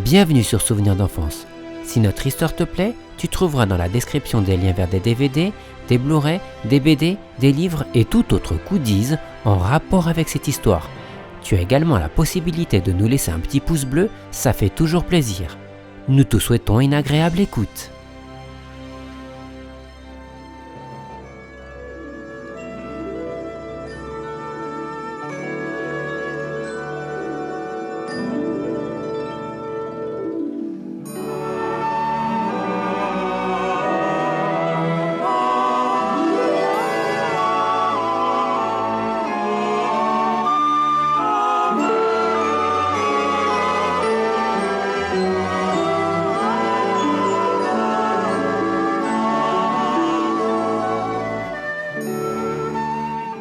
Bienvenue sur Souvenirs d'enfance. Si notre histoire te plaît, tu trouveras dans la description des liens vers des DVD, des Blu-ray, des BD, des livres et tout autre goodies en rapport avec cette histoire. Tu as également la possibilité de nous laisser un petit pouce bleu, ça fait toujours plaisir. Nous te souhaitons une agréable écoute.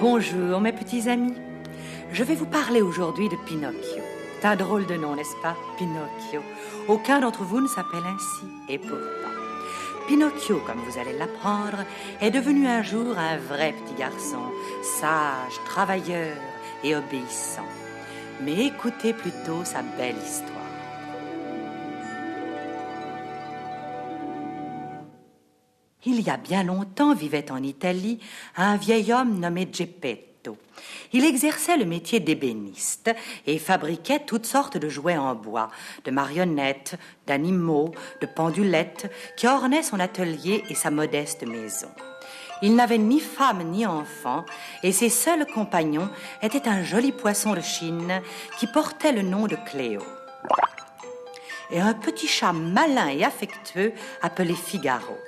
Bonjour mes petits amis, je vais vous parler aujourd'hui de Pinocchio. C'est un drôle de nom, n'est-ce pas, Pinocchio? Aucun d'entre vous ne s'appelle ainsi, et pourtant. Pinocchio, comme vous allez l'apprendre, est devenu un jour un vrai petit garçon, sage, travailleur et obéissant. Mais écoutez plutôt sa belle histoire. Il y a bien longtemps vivait en Italie un vieil homme nommé Geppetto. Il exerçait le métier d'ébéniste et fabriquait toutes sortes de jouets en bois, de marionnettes, d'animaux, de pendulettes, qui ornaient son atelier et sa modeste maison. Il n'avait ni femme ni enfant, et ses seuls compagnons étaient un joli poisson de Chine qui portait le nom de Cléo, et un petit chat malin et affectueux appelé Figaro.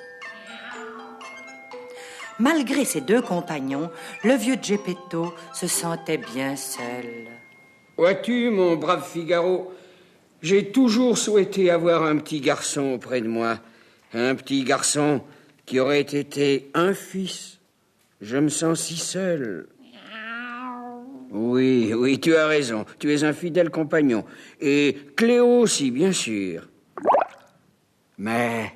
Malgré ses deux compagnons, le vieux Geppetto se sentait bien seul. Vois-tu, mon brave Figaro, j'ai toujours souhaité avoir un petit garçon auprès de moi. Un petit garçon qui aurait été un fils. Je me sens si seul. Oui, tu as raison. Tu es un fidèle compagnon. Et Cléo aussi, bien sûr. Mais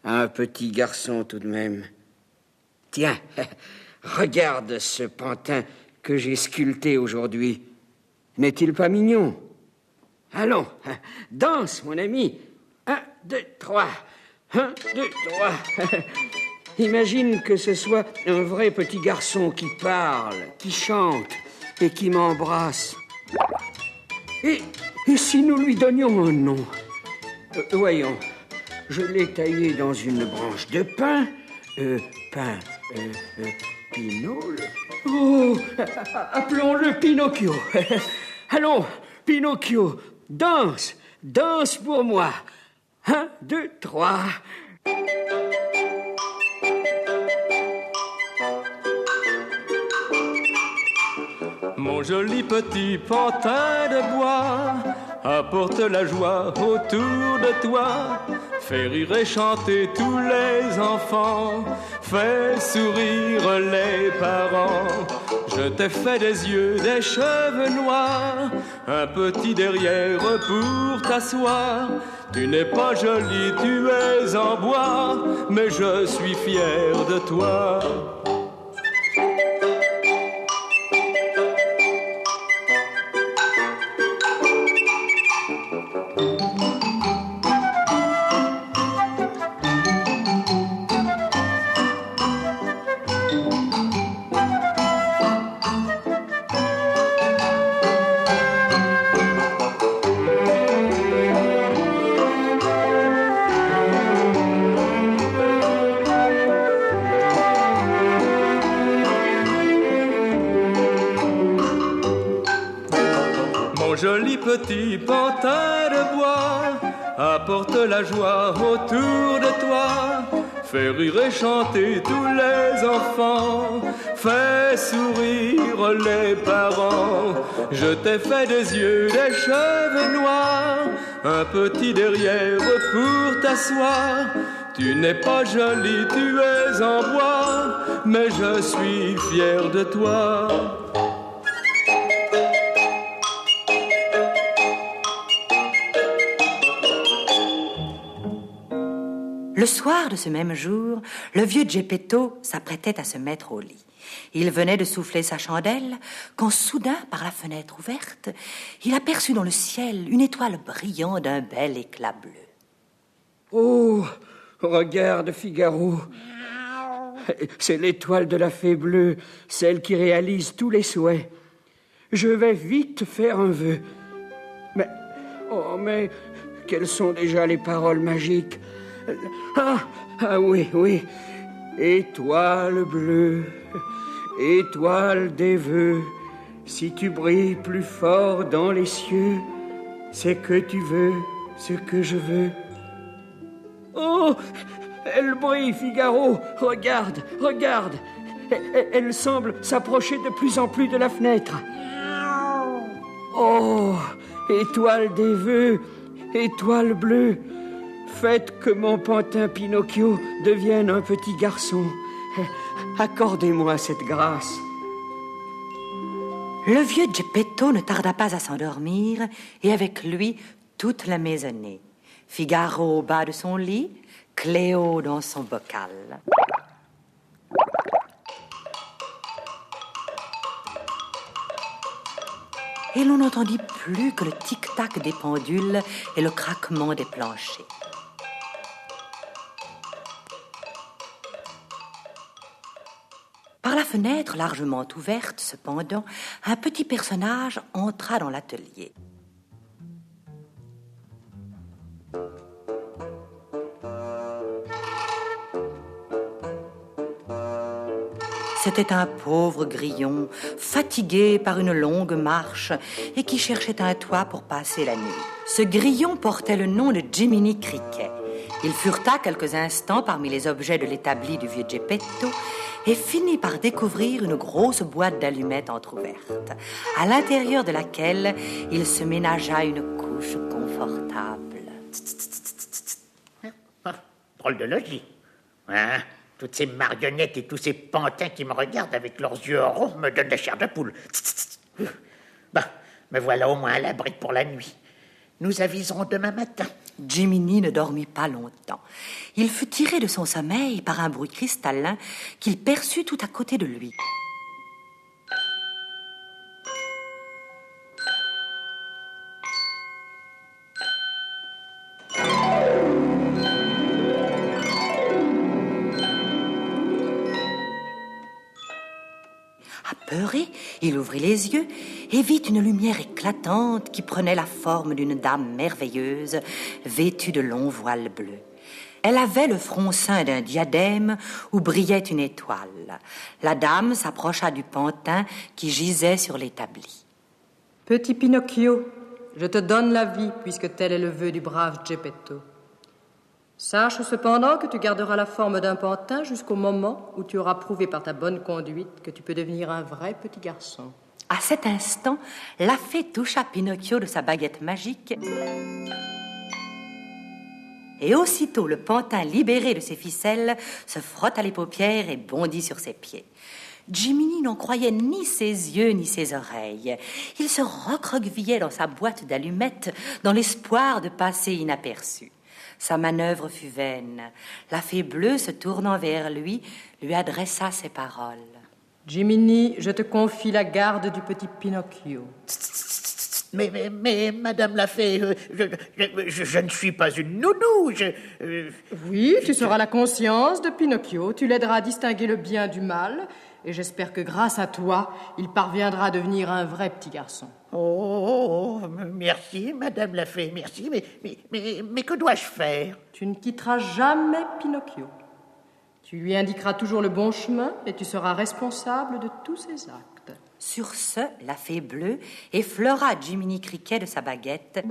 un petit garçon tout de même. Tiens, regarde ce pantin que j'ai sculpté aujourd'hui. N'est-il pas mignon? Allons, danse, mon ami. 1, 2, 3. 1, 2, 3. Imagine que ce soit un vrai petit garçon qui parle, qui chante et qui m'embrasse. Et si nous lui donnions un nom? Voyons, je l'ai taillé dans une branche de pin. Pinole. Oh, appelons-le Pinocchio. Allons, Pinocchio, danse pour moi. 1, 2, 3. Mon joli petit pantin de bois apporte la joie autour de toi. Fais rire et chanter tous les enfants, fais sourire les parents. Je t'ai fait des yeux, des cheveux noirs, un petit derrière pour t'asseoir. Tu n'es pas jolie, tu es en bois, mais je suis fier de toi. Joli petit pantin de bois apporte la joie autour de toi. Fais rire et chanter tous les enfants, fais sourire les parents. Je t'ai fait des yeux, des cheveux noirs, un petit derrière pour t'asseoir. Tu n'es pas jolie, tu es en bois, mais je suis fier de toi. Le soir de ce même jour, le vieux Geppetto s'apprêtait à se mettre au lit. Il venait de souffler sa chandelle quand soudain, par la fenêtre ouverte, il aperçut dans le ciel une étoile brillant d'un bel éclat bleu. Oh, regarde, Figaro. C'est l'étoile de la fée bleue, celle qui réalise tous les souhaits. Je vais vite faire un vœu. Mais, quelles sont déjà les paroles magiques? Ah oui. Étoile bleue, étoile des vœux, si tu brilles plus fort dans les cieux, c'est que tu veux ce que je veux. Oh, elle brille, Figaro. Regarde. Elle semble s'approcher de plus en plus de la fenêtre. Oh, étoile des vœux, étoile bleue, faites que mon pantin Pinocchio devienne un petit garçon. Accordez-moi cette grâce. Le vieux Geppetto ne tarda pas à s'endormir, et avec lui toute la maisonnée. Figaro au bas de son lit, Cléo dans son bocal. Et l'on n'entendit plus que le tic-tac des pendules et le craquement des planchers. Par la fenêtre largement ouverte, cependant, un petit personnage entra dans l'atelier. C'était un pauvre grillon, fatigué par une longue marche et qui cherchait un toit pour passer la nuit. Ce grillon portait le nom de Jiminy Cricket. Il fureta quelques instants parmi les objets de l'établi du vieux Geppetto et finit par découvrir une grosse boîte d'allumettes entr'ouverte, à l'intérieur de laquelle il se ménagea une couche confortable. Drôle de logis. Hein? Toutes ces marionnettes et tous ces pantins qui me regardent avec leurs yeux ronds me donnent la chair de poule. Me voilà au moins à l'abri pour la nuit. Nous aviserons demain matin. Jiminy ne dormit pas longtemps. Il fut tiré de son sommeil par un bruit cristallin qu'il perçut tout à côté de lui. Apeuré, il ouvrit les yeux et vit une lumière éclatante qui prenait la forme d'une dame merveilleuse, vêtue de longs voiles bleus. Elle avait le front ceint d'un diadème où brillait une étoile. La dame s'approcha du pantin qui gisait sur l'établi. Petit Pinocchio, je te donne la vie puisque tel est le vœu du brave Geppetto. Sache cependant que tu garderas la forme d'un pantin jusqu'au moment où tu auras prouvé par ta bonne conduite que tu peux devenir un vrai petit garçon. À cet instant, la fée toucha Pinocchio de sa baguette magique et aussitôt le pantin libéré de ses ficelles se frotta les paupières et bondit sur ses pieds. Jiminy n'en croyait ni ses yeux ni ses oreilles. Il se recroquevillait dans sa boîte d'allumettes dans l'espoir de passer inaperçu. Sa manœuvre fut vaine. La fée bleue, se tournant vers lui, lui adressa ces paroles. Jiminy, je te confie la garde du petit Pinocchio. Mais madame la fée, je ne suis pas une nounou. Oui, tu seras la conscience de Pinocchio. Tu l'aideras à distinguer le bien du mal. Et j'espère que grâce à toi, il parviendra à devenir un vrai petit garçon. Oh, merci, madame la fée, merci. Mais que dois-je faire? Tu ne quitteras jamais Pinocchio. Tu lui indiqueras toujours le bon chemin et tu seras responsable de tous ses actes. Sur ce, la fée bleue effleura Jiminy Cricket de sa baguette.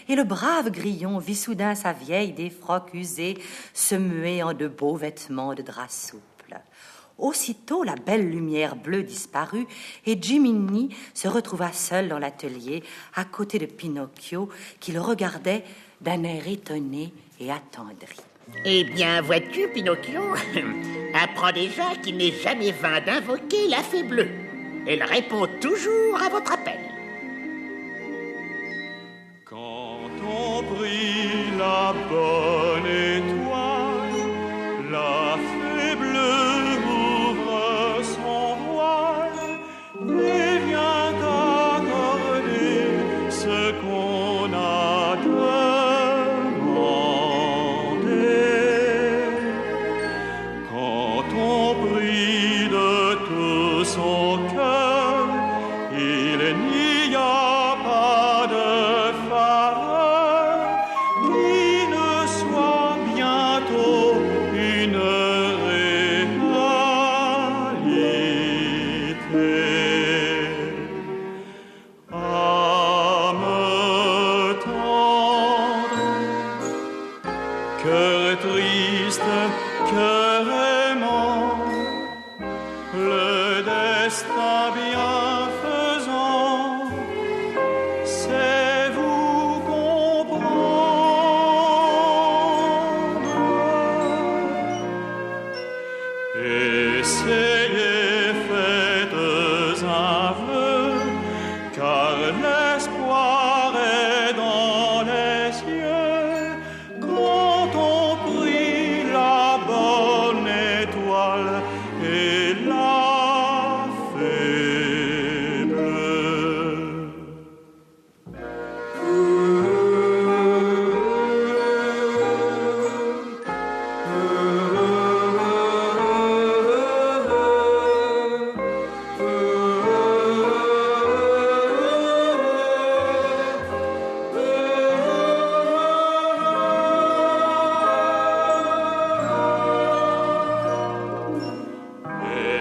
Et le brave grillon vit soudain sa vieille défroque usée se muer en de beaux vêtements de drap souple. Aussitôt, la belle lumière bleue disparut et Jiminy se retrouva seul dans l'atelier à côté de Pinocchio qui le regardait d'un air étonné et attendri. Eh bien, vois-tu, Pinocchio, apprends déjà qu'il n'est jamais vain d'invoquer la fée bleue. Elle répond toujours à votre appel. Quand on brille la bonne étoile, la fée destin bienfaisant, c'est vous comprendre. Essayez, faites un vœu, car l'espoir est dans les cieux. Quand on prie la bonne étoile et la fée bleue.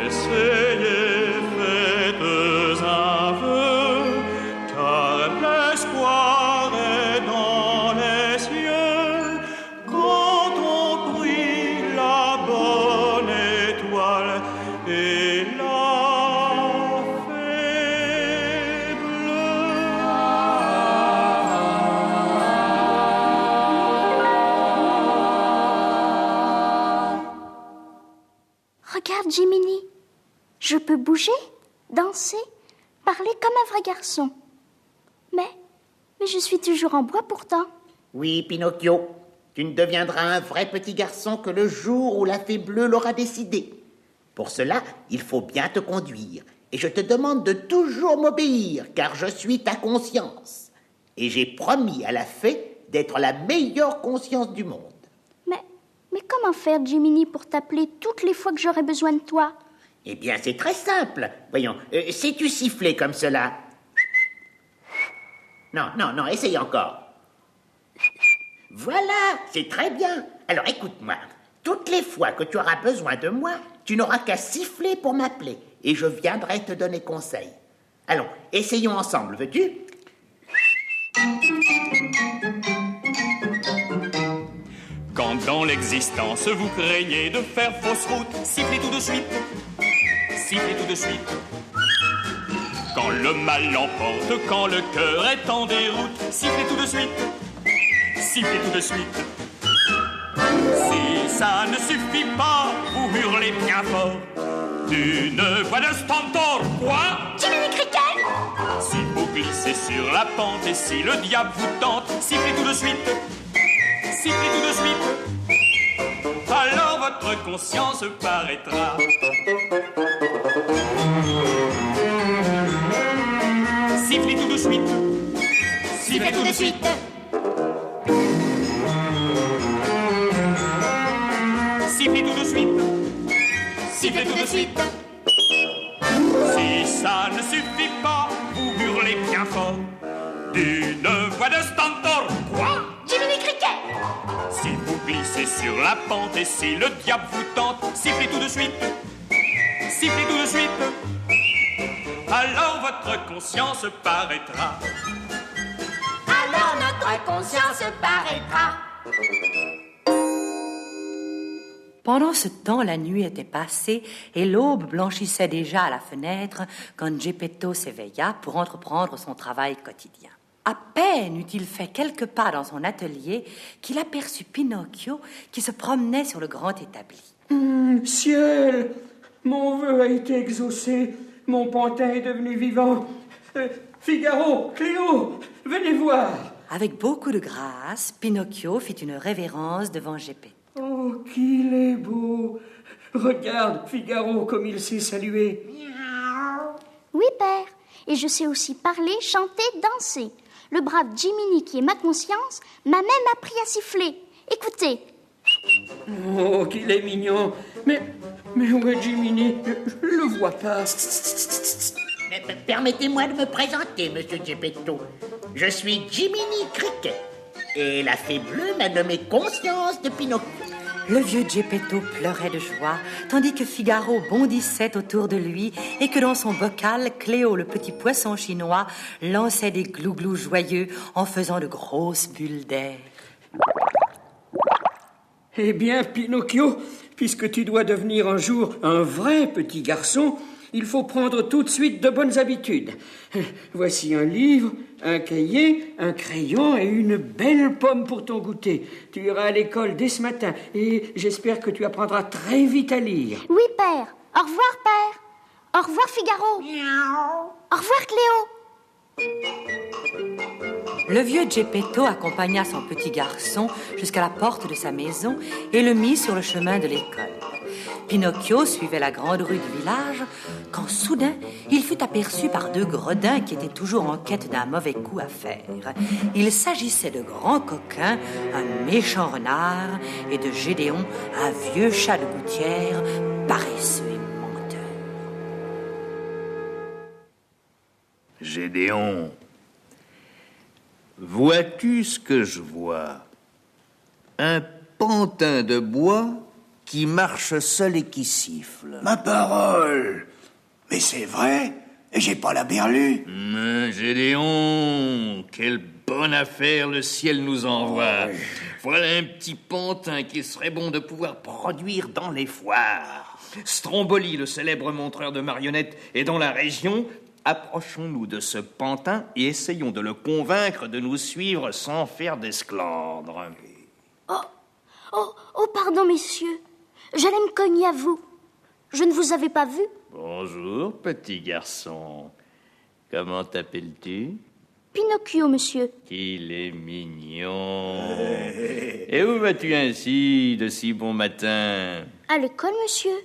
Essayez, faites un vœu, car l'espoir est dans les cieux. Quand on prie la bonne étoile et la fée Regarde, Jiminy. Je peux bouger, danser, parler comme un vrai garçon. Mais je suis toujours en bois pourtant. Oui, Pinocchio, tu ne deviendras un vrai petit garçon que le jour où la fée bleue l'aura décidé. Pour cela, il faut bien te conduire. Et je te demande de toujours m'obéir, car je suis ta conscience. Et j'ai promis à la fée d'être la meilleure conscience du monde. Mais comment faire, Jiminy, pour t'appeler toutes les fois que j'aurai besoin de toi? Eh bien, c'est très simple. Voyons, sais-tu siffler comme cela? Non, essaye encore. Voilà, c'est très bien. Alors écoute-moi, toutes les fois que tu auras besoin de moi, tu n'auras qu'à siffler pour m'appeler, et je viendrai te donner conseil. Allons, essayons ensemble, veux-tu? Quand dans l'existence vous craignez de faire fausse route, sifflez tout de suite, sifflez tout de suite. Quand le mal l'emporte, quand le cœur est en déroute, sifflez tout de suite, sifflez tout de suite. Si ça ne suffit pas, vous hurlez bien fort d'une voix de stentor. Quoi? Jiminy Cricket! Si vous glissez sur la pente et si le diable vous tente, sifflez tout de suite, sifflez tout de suite. Alors votre conscience paraîtra. Sifflez tout de suite, sifflez tout de suite. Sifflez tout de suite, sifflez tout de suite. Si ça ne suffit pas, vous hurlez bien fort d'une voix de stentor. Quoi? Jiminy Cricket! Si vous glissez sur la pente et si le diable vous tente, sifflez tout de suite, sifflez tout de suite. Alors votre conscience paraîtra. Alors notre conscience paraîtra. Pendant ce temps, la nuit était passée et l'aube blanchissait déjà à la fenêtre quand Geppetto s'éveilla pour entreprendre son travail quotidien. À peine eut-il fait quelques pas dans son atelier qu'il aperçut Pinocchio qui se promenait sur le grand établi. Ciel, mon vœu a été exaucé, mon pantin est devenu vivant. Figaro, Cléo, venez voir. Avec beaucoup de grâce, Pinocchio fit une révérence devant Geppetto. Oh, qu'il est beau! Regarde, Figaro, comme il sait saluer. Oui, père. Et je sais aussi parler, chanter, danser. Le brave Jiminy, qui est ma conscience, m'a même appris à siffler. Écoutez. Oh, qu'il est mignon. Mais où est Jiminy? Je le vois pas. Permettez-moi de me présenter, monsieur Geppetto. Je suis Jiminy Cricket. Et la fée bleue m'a nommé conscience de Pinocchio. Le vieux Geppetto pleurait de joie, tandis que Figaro bondissait autour de lui et que dans son bocal, Cléo, le petit poisson chinois, lançait des glouglous joyeux en faisant de grosses bulles d'air. Eh bien, Pinocchio, puisque tu dois devenir un jour un vrai petit garçon, Il faut prendre tout de suite de bonnes habitudes. Voici un livre, un cahier, un crayon et une belle pomme pour ton goûter. Tu iras à l'école dès ce matin et j'espère que tu apprendras très vite à lire. Oui, père. Au revoir, père. Au revoir, Figaro. Au revoir, Cléo. Le vieux Geppetto accompagna son petit garçon jusqu'à la porte de sa maison et le mit sur le chemin de l'école. Pinocchio suivait la grande rue du village quand soudain il fut aperçu par deux gredins qui étaient toujours en quête d'un mauvais coup à faire. Il s'agissait de grands coquins, un méchant renard, et de Gédéon, un vieux chat de gouttière, paresseux et menteur. Gédéon, vois-tu ce que je vois? Un pantin de bois qui marche seul et qui siffle. Ma parole! Mais c'est vrai, et j'ai pas la berlue. Gédéon, quelle bonne affaire le ciel nous envoie. Voilà un petit pantin qu'il serait bon de pouvoir produire dans les foires. Stromboli, le célèbre montreur de marionnettes, est dans la région. Approchons-nous de ce pantin et essayons de le convaincre de nous suivre sans faire d'esclandre. Oh, pardon, messieurs. J'allais me cogner à vous. Je ne vous avais pas vu. Bonjour, petit garçon. Comment t'appelles-tu? Pinocchio, monsieur. Qu'il est mignon. Et où vas-tu ainsi, de si bon matin? À l'école, monsieur.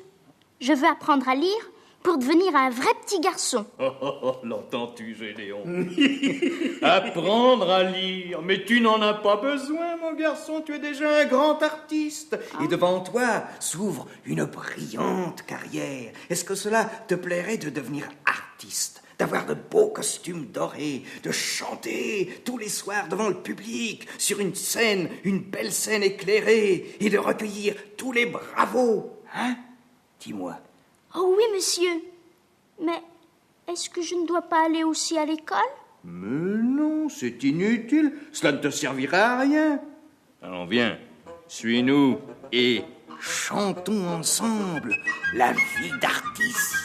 Je veux apprendre à lire pour devenir un vrai petit garçon. L'entends-tu, Gédéon? Apprendre à lire. Mais tu n'en as pas besoin, mon garçon. Tu es déjà un grand artiste. Et devant toi s'ouvre une brillante carrière. Est-ce que cela te plairait de devenir artiste? D'avoir de beaux costumes dorés, de chanter tous les soirs devant le public, sur une scène, une belle scène éclairée, et de recueillir tous les bravos. Hein? Dis-moi. Oh oui, monsieur. Mais est-ce que je ne dois pas aller aussi à l'école? Mais non, c'est inutile. Cela ne te servira à rien. Allons, viens, suis-nous et chantons ensemble la vie d'artiste.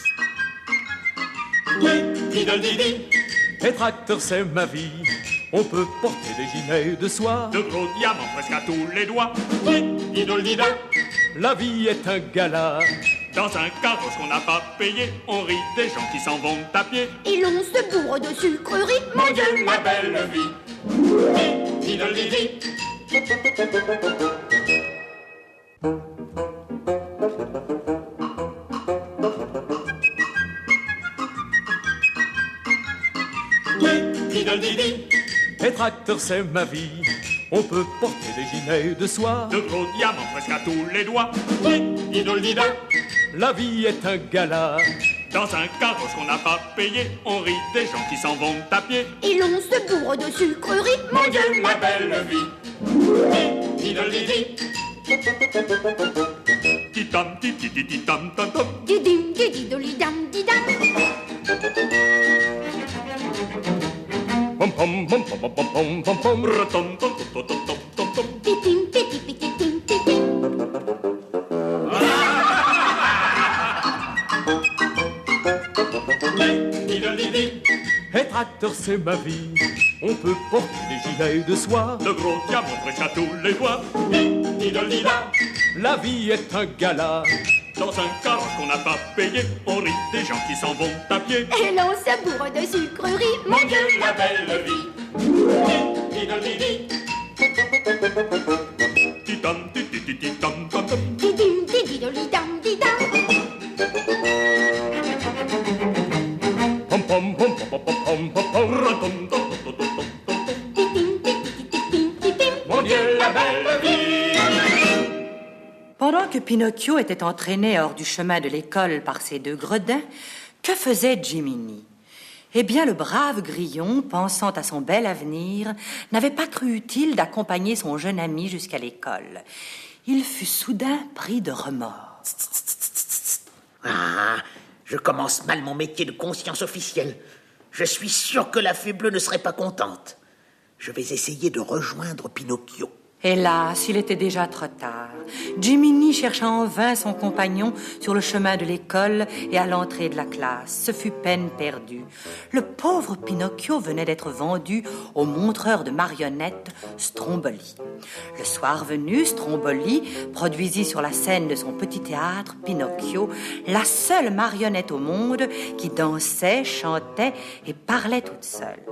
Être acteur, c'est ma vie. On peut porter des gilets de soie, De gros diamants presque à tous les doigts. Didolida. la vie est un gala. Dans un carrosse qu'on n'a pas payé, on rit des gens qui s'en vont à pied. Et l'on se bourre de sucreries. Mon Dieu, la belle vie. Didolidi. Didolidi. Être acteur, c'est ma vie. On peut porter des gilets de soie, De gros diamants presque à tous les doigts. Didolida. la vie est un gala. Dans un carrosse qu'on n'a pas payé, on rit des gens qui s'en vont à pied. Et l'on se bourre de sucreries. Mon Dieu, la belle vie. Didolidi. Titam, titi, titam, tam, tam. Didim, dididolidam, didam. Pom pom pom pom pom pom pom pom. Rotom, tom, tom, tom, tom, tom, tom. Titim, piti, piti, tim, titim. Didolidi. Être acteur, c'est ma vie. On peut porter des gilets de soie, De gros diamants presque à tous les doigts. Didolida. la vie est un gala. Dans un carrosse qu'on n'a pas payé, on rit des gens qui s'en vont à pied. Et l'on se bourre de sucreries. Mon Dieu, la belle vie. Didolidi. Titam, titi, titam, tam, tam. Didim, dididolidam, didam. Pom pom pom pom pom pom pom pom. Rotom, tom, tom, tom, tom, tom. Titim, piti, titim, titim. Mon Dieu, la belle vie. Pendant que Pinocchio était entraîné hors du chemin de l'école par ses deux gredins, que faisait Jiminy? Eh bien, le brave grillon, pensant à son bel avenir, n'avait pas cru utile d'accompagner son jeune ami jusqu'à l'école. Il fut soudain pris de remords. Ah, je commence mal mon métier de conscience officielle. Je suis sûr que la fée bleue ne serait pas contente. Je vais essayer de rejoindre Pinocchio. Hélas, il était déjà trop tard. Jiminy chercha en vain son compagnon sur le chemin de l'école et à l'entrée de la classe. Ce fut peine perdue. Le pauvre Pinocchio venait d'être vendu au montreur de marionnettes Stromboli. Le soir venu, Stromboli produisit sur la scène de son petit théâtre Pinocchio, la seule marionnette au monde qui dansait, chantait et parlait toute seule.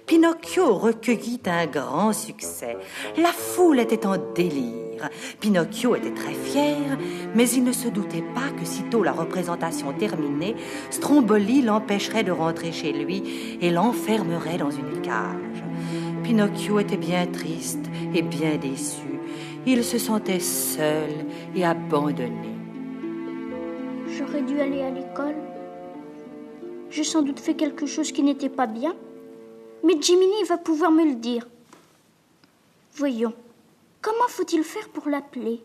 Pinocchio recueillit un grand succès. La foule était en délire. Pinocchio était très fier, mais il ne se doutait pas que sitôt la représentation terminée, Stromboli l'empêcherait de rentrer chez lui et l'enfermerait dans une cage. Pinocchio était bien triste et bien déçu. Il se sentait seul et abandonné. J'aurais dû aller à l'école. J'ai sans doute fait quelque chose qui n'était pas bien, mais Jiminy va pouvoir me le dire. Voyons, comment faut-il faire pour l'appeler?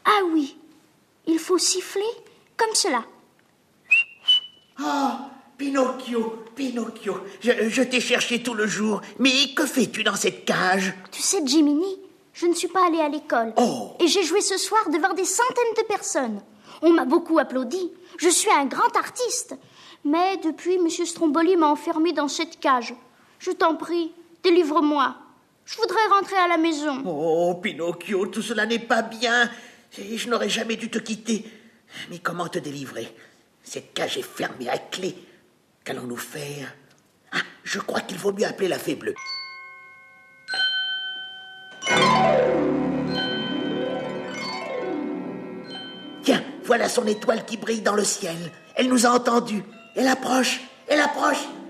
Ah oui, il faut siffler comme cela. Oh, Pinocchio, Pinocchio, je t'ai cherché tout le jour, mais que fais-tu dans cette cage? Tu sais, Jiminy, je ne suis pas allée à l'école. Oh. Et j'ai joué ce soir devant des centaines de personnes. On m'a beaucoup applaudi. Je suis un grand artiste. Mais depuis, M. Stromboli m'a enfermé dans cette cage. Je t'en prie, délivre-moi. Je voudrais rentrer à la maison. Oh, Pinocchio, tout cela n'est pas bien. Et je n'aurais jamais dû te quitter. Mais comment te délivrer? Cette cage est fermée à clé. Qu'allons-nous faire? Ah, je crois qu'il vaut mieux appeler la fée bleue. Tiens, voilà son étoile qui brille dans le ciel. Elle nous a entendus. Elle approche,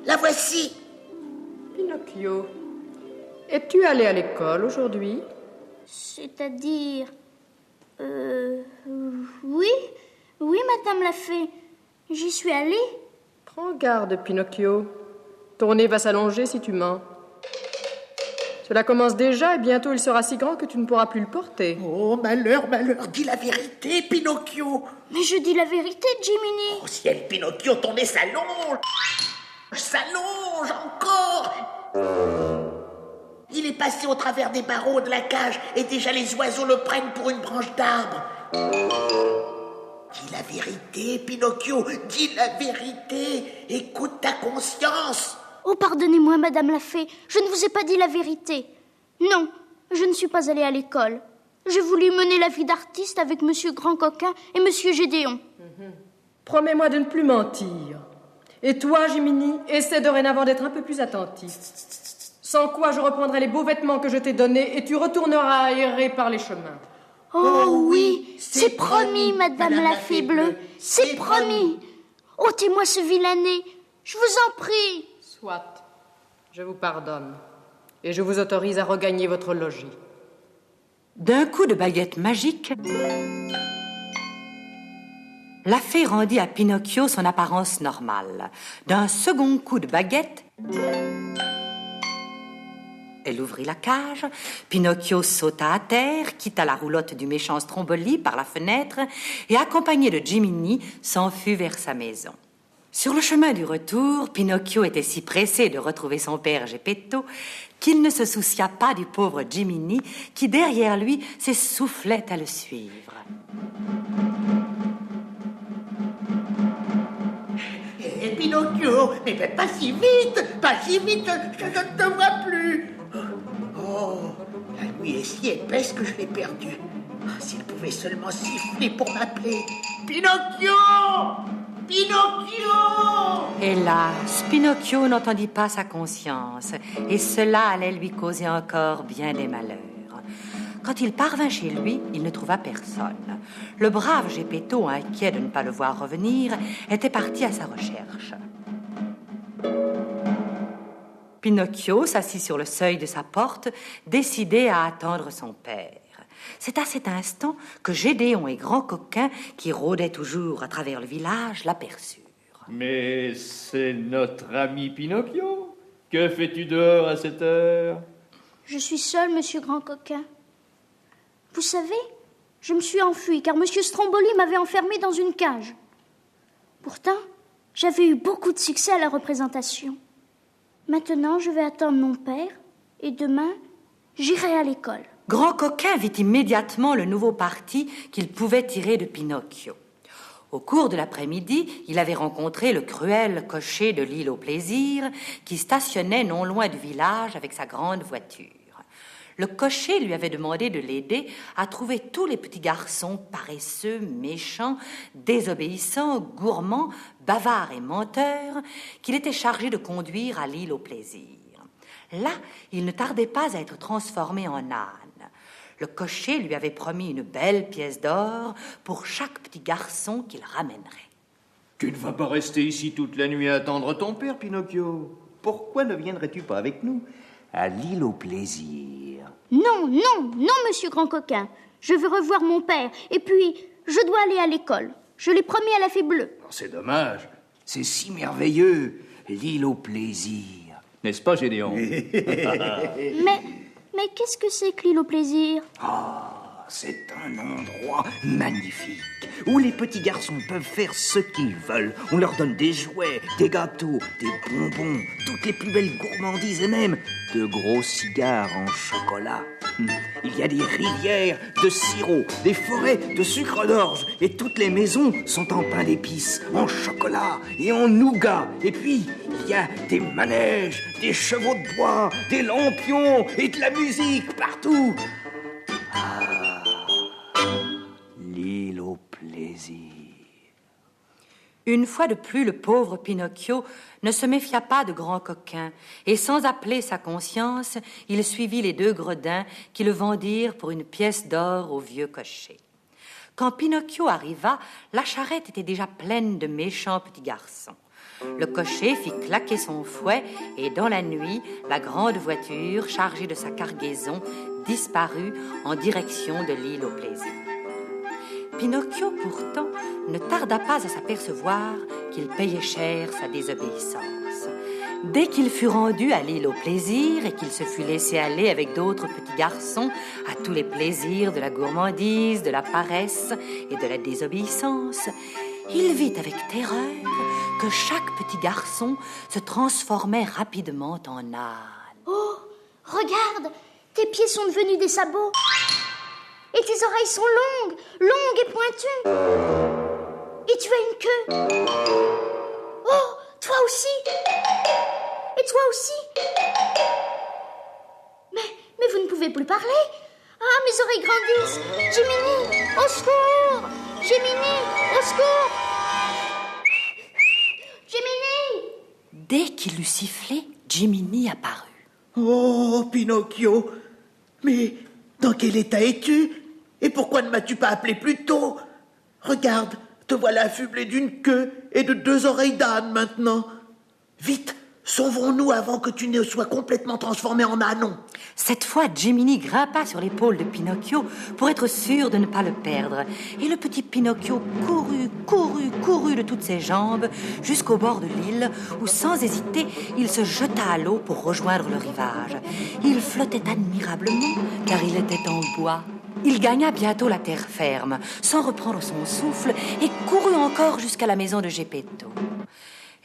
la voici. Pinocchio, es-tu allé à l'école aujourd'hui? C'est-à-dire... Oui, madame la fée. J'y suis allée. Prends garde, Pinocchio. Ton nez va s'allonger si tu mens. Cela commence déjà et bientôt il sera si grand que tu ne pourras plus le porter. Oh, malheur, dis la vérité, Pinocchio. Mais je dis la vérité, Jiminy. Oh, ciel, Pinocchio, ton nez s'allonge encore. Il est passé au travers des barreaux de la cage et déjà les oiseaux le prennent pour une branche d'arbre. Dis la vérité, Pinocchio, dis la vérité. Écoute ta conscience. Oh, pardonnez-moi, madame la fée, je ne vous ai pas dit la vérité. Non, je ne suis pas allée à l'école. J'ai voulu mener la vie d'artiste avec monsieur Grand Coquin et monsieur Gédéon. Promets-moi de ne plus mentir. Et toi, Jiminy, essaie dorénavant d'être un peu plus attentif. Sans quoi je reprendrai les beaux vêtements que je t'ai donnés et tu retourneras errer par les chemins. Oh oui, c'est promis, madame la fée bleue, c'est promis. Ôtez-moi ce vilain nez, je vous en prie. Soit, je vous pardonne et je vous autorise à regagner votre logis. D'un coup de baguette magique, la fée rendit à Pinocchio son apparence normale. D'un second coup de baguette, elle ouvrit la cage. Pinocchio sauta à terre, quitta la roulotte du méchant Stromboli par la fenêtre et, accompagné de Jiminy, s'enfuit vers sa maison. Sur le chemin du retour, Pinocchio était si pressé de retrouver son père Geppetto qu'il ne se soucia pas du pauvre Jiminy qui, derrière lui, s'essoufflait à le suivre. Et Pinocchio, mais pas si vite, je ne te vois plus. Oh, la nuit est si épaisse que je l'ai perdu. S'il pouvait seulement siffler pour m'appeler. Pinocchio! Pinocchio! Hélas, Pinocchio n'entendit pas sa conscience, et cela allait lui causer encore bien des malheurs. Quand il parvint chez lui, il ne trouva personne. Le brave Geppetto, inquiet de ne pas le voir revenir, était parti à sa recherche. Pinocchio s'assit sur le seuil de sa porte, décidé à attendre son père. C'est à cet instant que Gédéon et Grand Coquin, qui rôdaient toujours à travers le village, l'aperçurent. Mais c'est notre ami Pinocchio. Que fais-tu dehors à cette heure? Je suis seule, monsieur Grand Coquin. Vous savez, je me suis enfuie car monsieur Stromboli m'avait enfermée dans une cage. Pourtant, j'avais eu beaucoup de succès à la représentation. Maintenant, je vais attendre mon père et demain, j'irai à l'école. Grand Coquin vit immédiatement le nouveau parti qu'il pouvait tirer de Pinocchio. Au cours de l'après-midi, il avait rencontré le cruel cocher de l'île au plaisir qui stationnait non loin du village avec sa grande voiture. Le cocher lui avait demandé de l'aider à trouver tous les petits garçons paresseux, méchants, désobéissants, gourmands, bavards et menteurs qu'il était chargé de conduire à l'île au plaisir. Là, il ne tardait pas à être transformé en âne. Le cocher lui avait promis une belle pièce d'or pour chaque petit garçon qu'il ramènerait. Tu ne vas pas rester ici toute la nuit à attendre ton père, Pinocchio. Pourquoi ne viendrais-tu pas avec nous à l'île au plaisir? Non, non, non, monsieur Grand Coquin. Je veux revoir mon père. Et puis, je dois aller à l'école. Je l'ai promis à la Fée Bleue. C'est dommage. C'est si merveilleux, l'île au plaisir. N'est-ce pas, Gédéon? Mais qu'est-ce que c'est que l'île au plaisir? C'est un endroit magnifique où les petits garçons peuvent faire ce qu'ils veulent. On leur donne des jouets, des gâteaux, des bonbons, toutes les plus belles gourmandises et même de gros cigares en chocolat. Il y a des rivières de sirop, des forêts de sucre d'orge et toutes les maisons sont en pain d'épices, en chocolat et en nougat. Et puis, il y a des manèges, des chevaux de bois, des lampions et de la musique partout. L'île au plaisir. Une fois de plus, le pauvre Pinocchio ne se méfia pas de Grand Coquin, et sans appeler sa conscience, il suivit les deux gredins qui le vendirent pour une pièce d'or au vieux cocher. Quand Pinocchio arriva, la charrette était déjà pleine de méchants petits garçons. Le cocher fit claquer son fouet, et dans la nuit, la grande voiture, chargée de sa cargaison, disparut en direction de l'île au plaisir. Pinocchio, pourtant, ne tarda pas à s'apercevoir qu'il payait cher sa désobéissance. Dès qu'il fut rendu à l'île au plaisir et qu'il se fut laissé aller avec d'autres petits garçons à tous les plaisirs de la gourmandise, de la paresse et de la désobéissance, il vit avec terreur que chaque petit garçon se transformait rapidement en âne. Oh, regarde, tes pieds sont devenus des sabots. Et tes oreilles sont longues et pointues. Et tu as une queue. Oh, toi aussi. Et toi aussi. Mais vous ne pouvez plus parler. Ah, mes oreilles grandissent. Jiminy, au secours. Jiminy, au secours. Jiminy. Dès qu'il eut sifflé, Jiminy apparut. Oh, Pinocchio, mais dans quel état es-tu? Et pourquoi ne m'as-tu pas appelé plus tôt? Regarde, te voilà affublé d'une queue et de 2 oreilles d'âne maintenant. Vite, sauvons-nous avant que tu ne sois complètement transformé en ânon. Cette fois, Jiminy grimpa sur l'épaule de Pinocchio pour être sûr de ne pas le perdre. Et le petit Pinocchio courut de toutes ses jambes jusqu'au bord de l'île où, sans hésiter, il se jeta à l'eau pour rejoindre le rivage. Il flottait admirablement car il était en bois. Il gagna bientôt la terre ferme, sans reprendre son souffle, et courut encore jusqu'à la maison de Geppetto.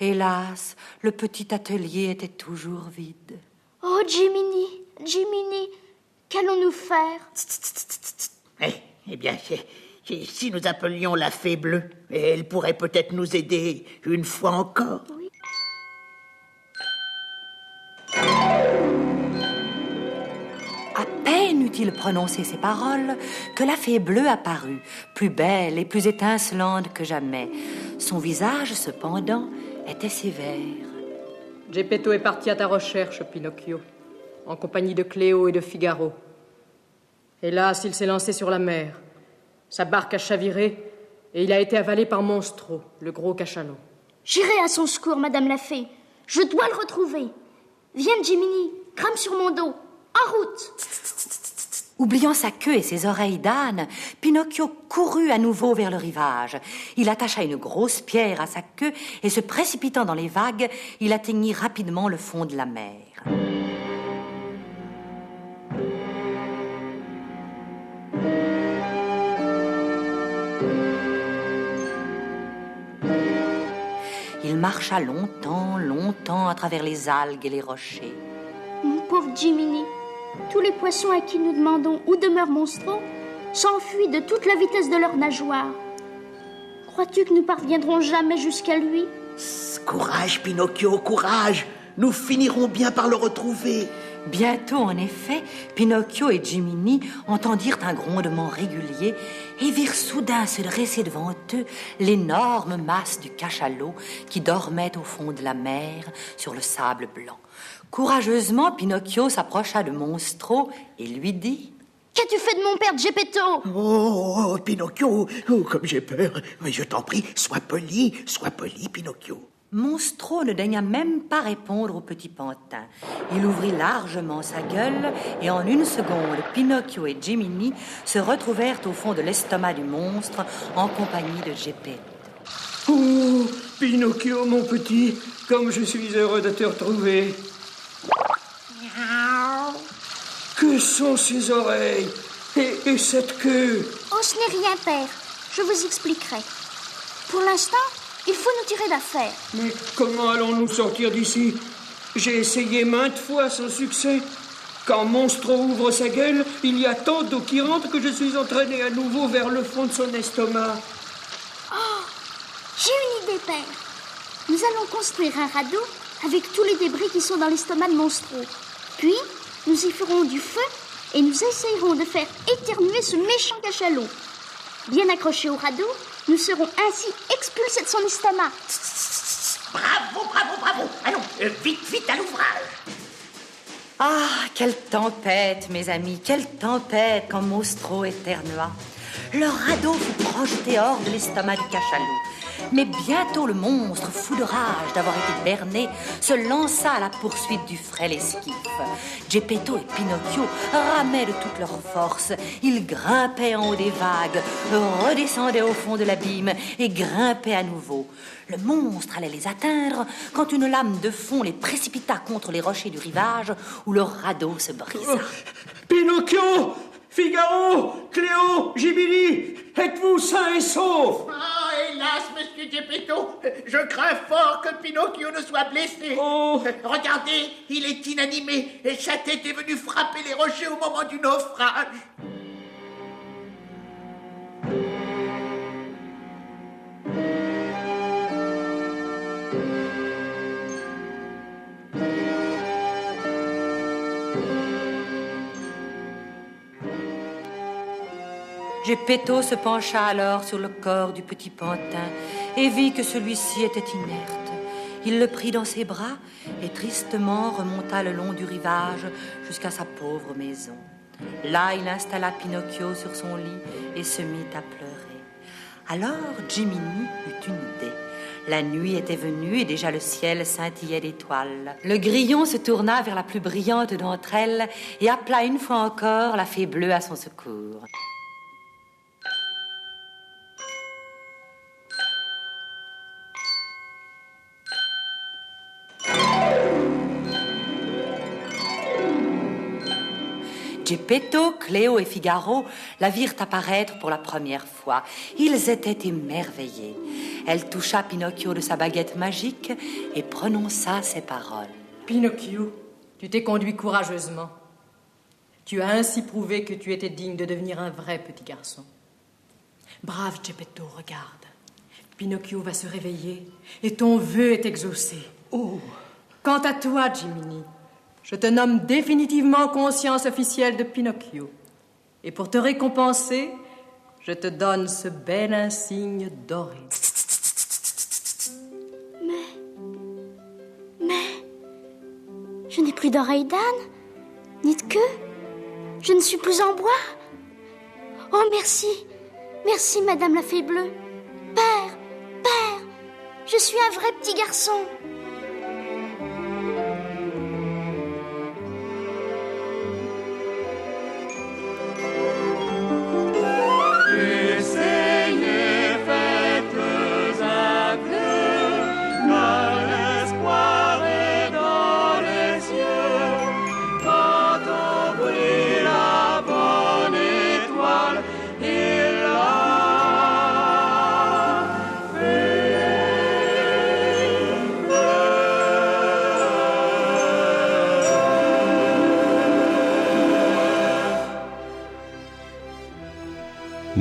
Hélas, le petit atelier était toujours vide. Oh, Jiminy, qu'allons-nous faire? Eh bien, si nous appelions la Fée Bleue, elle pourrait peut-être nous aider une fois encore. Oui. À peine eut-il prononcé ces paroles que la Fée Bleue apparut, plus belle et plus étincelante que jamais. Son visage, cependant, était sévère. Geppetto est parti à ta recherche, Pinocchio, en compagnie de Cléo et de Figaro. Hélas, il s'est lancé sur la mer. Sa barque a chaviré et il a été avalé par Monstro, le gros cachalot. J'irai à son secours, Madame la Fée. Je dois le retrouver. Viens, Jiminy, crame sur mon dos. En route! Oubliant sa queue et ses oreilles d'âne, Pinocchio courut à nouveau vers le rivage. Il attacha une grosse pierre à sa queue et, se précipitant dans les vagues, il atteignit rapidement le fond de la mer. Il marcha longtemps à travers les algues et les rochers. Mon pauvre Jiminy, Tous les poissons à qui nous demandons où demeure Monstro s'enfuient de toute la vitesse de leurs nageoires. Crois-tu que nous parviendrons jamais jusqu'à lui? Courage, Pinocchio, courage! Nous finirons bien par le retrouver. Bientôt, en effet, Pinocchio et Jiminy entendirent un grondement régulier et virent soudain se dresser devant eux l'énorme masse du cachalot qui dormait au fond de la mer sur le sable blanc. Courageusement, Pinocchio s'approcha de Monstro et lui dit: Qu'as-tu fait de mon père Geppetto? Oh, Pinocchio, oh, comme j'ai peur. Mais je t'en prie, sois poli, Pinocchio. Monstro ne daigna même pas répondre au petit pantin. Il ouvrit largement sa gueule et en une seconde, Pinocchio et Jiminy se retrouvèrent au fond de l'estomac du monstre en compagnie de Geppetto. Oh, Pinocchio, mon petit, comme je suis heureux de te retrouver. Que sont ces oreilles et cette queue? Oh, ce n'est rien, père. Je vous expliquerai. Pour l'instant, il faut nous tirer d'affaire. Mais comment allons-nous sortir d'ici? J'ai essayé maintes fois sans succès. Quand Monstro ouvre sa gueule, il y a tant d'eau qui rentre que je suis entraîné à nouveau vers le fond de son estomac. Oh, j'ai une idée, père. Nous allons construire un radeau avec tous les débris qui sont dans l'estomac de Monstro. Puis, nous y ferons du feu et nous essayerons de faire éternuer ce méchant cachalot. Bien accrochés au radeau, nous serons ainsi expulsés de son estomac. Bravo, bravo, bravo. Allons, vite à l'ouvrage. Ah, quelle tempête, mes amis, quelle tempête quand Monstro éternua. Le radeau fut projeté hors de l'estomac du cachalot. Mais bientôt le monstre, fou de rage d'avoir été berné, se lança à la poursuite du frêle esquif. Geppetto et Pinocchio ramaient de toute leur force. Ils grimpaient en haut des vagues, redescendaient au fond de l'abîme et grimpaient à nouveau. Le monstre allait les atteindre quand une lame de fond les précipita contre les rochers du rivage où le radeau se brisa. Pinocchio, Figaro, Cléo, Jiminy, êtes-vous sains et saufs? Ah, hélas, monsieur Geppetto, je crains fort que Pinocchio ne soit blessé. Oh. Regardez, il est inanimé et sa tête est venue frapper les rochers au moment du naufrage. Geppetto se pencha alors sur le corps du petit pantin et vit que celui-ci était inerte. Il le prit dans ses bras et tristement remonta le long du rivage jusqu'à sa pauvre maison. Là, il installa Pinocchio sur son lit et se mit à pleurer. Alors Jiminy eut une idée. La nuit était venue et déjà le ciel scintillait d'étoiles. Le grillon se tourna vers la plus brillante d'entre elles et appela une fois encore la fée bleue à son secours. Geppetto, Cléo et Figaro la virent apparaître pour la première fois. Ils étaient émerveillés. Elle toucha Pinocchio de sa baguette magique et prononça ces paroles. Pinocchio, tu t'es conduit courageusement. Tu as ainsi prouvé que tu étais digne de devenir un vrai petit garçon. Brave Geppetto, regarde. Pinocchio va se réveiller et ton vœu est exaucé. Oh. Quant à toi, Jiminy, je te nomme définitivement conscience officielle de Pinocchio. Et pour te récompenser, je te donne ce bel insigne doré. Mais... je n'ai plus d'oreilles d'âne, ni de queue. Je ne suis plus en bois. Oh, merci. Merci, Madame la Fée Bleue. Père, je suis un vrai petit garçon.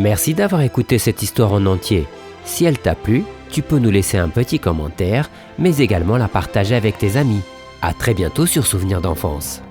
Merci d'avoir écouté cette histoire en entier. Si elle t'a plu, tu peux nous laisser un petit commentaire, mais également la partager avec tes amis. À très bientôt sur Souvenirs d'enfance.